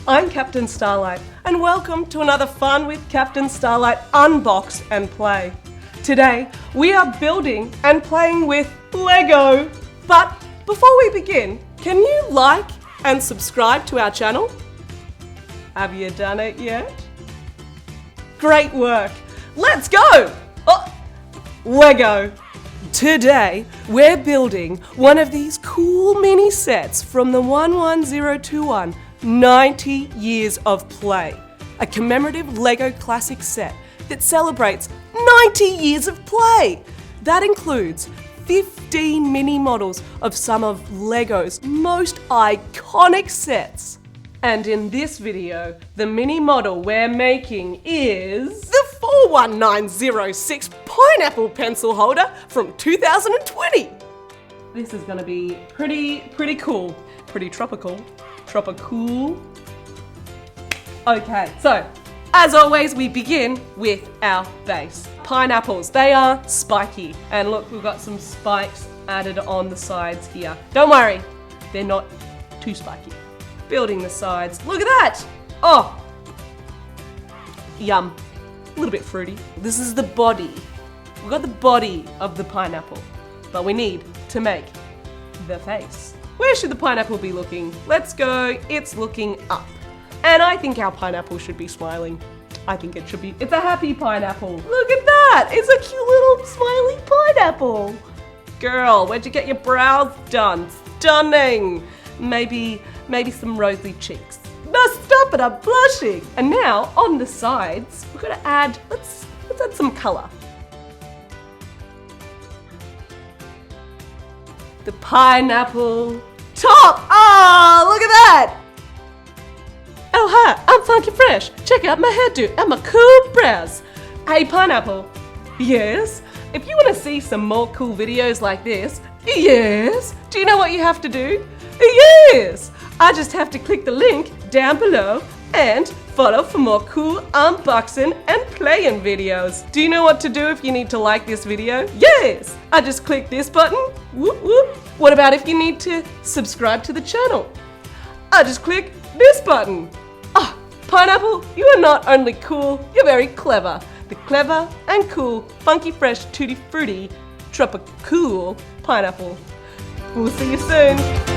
I'm Captain Starlight, and welcome to another Fun with Captain Starlight Unbox and Play. Today, we are building and playing with Lego. But before we begin, can you like and subscribe to our channel? Have you done it yet? Great work! Let's go! Lego! Today, we're building one of these cool mini sets from the 11021 90 Years of Play, a commemorative Lego classic set that celebrates 90 years of play. That includes 15 mini models of some of Lego's most iconic sets. And in this video, the mini model we're making is the 41906 pineapple pencil holder from 2020. This is gonna be pretty cool, pretty tropical. Okay, so as always, we begin with our base. Pineapples, they are spiky. And look, we've got some spikes added on the sides here. Don't worry, they're not too spiky. Building the sides, look at that! Oh, yum, a little bit fruity. This is the body. We've got the body of the pineapple, but we need to make the face. Where should the pineapple be looking? Let's go, it's looking up. And I think our pineapple should be smiling. I think it should be, it's a happy pineapple. Look at that, it's a cute little smiley pineapple. Girl, where'd you get your brows done? Stunning. Maybe some rosy cheeks. No, stop it, I'm blushing. And now, on the sides, we're gonna add, let's add some color. The pineapple top. Oh, look at that. Oh, hi, I'm Funky Fresh. Check out my hairdo and my cool brows. Hey, pineapple. Yes? If you want to see some more cool videos like this, yes? Do you know what you have to do? Yes! I just have to click the link down below and follow for more cool unboxing and playing videos. Do you know what to do if you need to like this video? Yes! I just click this button. Whoop whoop. What about if you need to subscribe to the channel? I just click this button. Ah, pineapple, you are not only cool, you're very clever. The clever and cool, funky fresh, tutti frutti, tropical pineapple. We'll see you soon.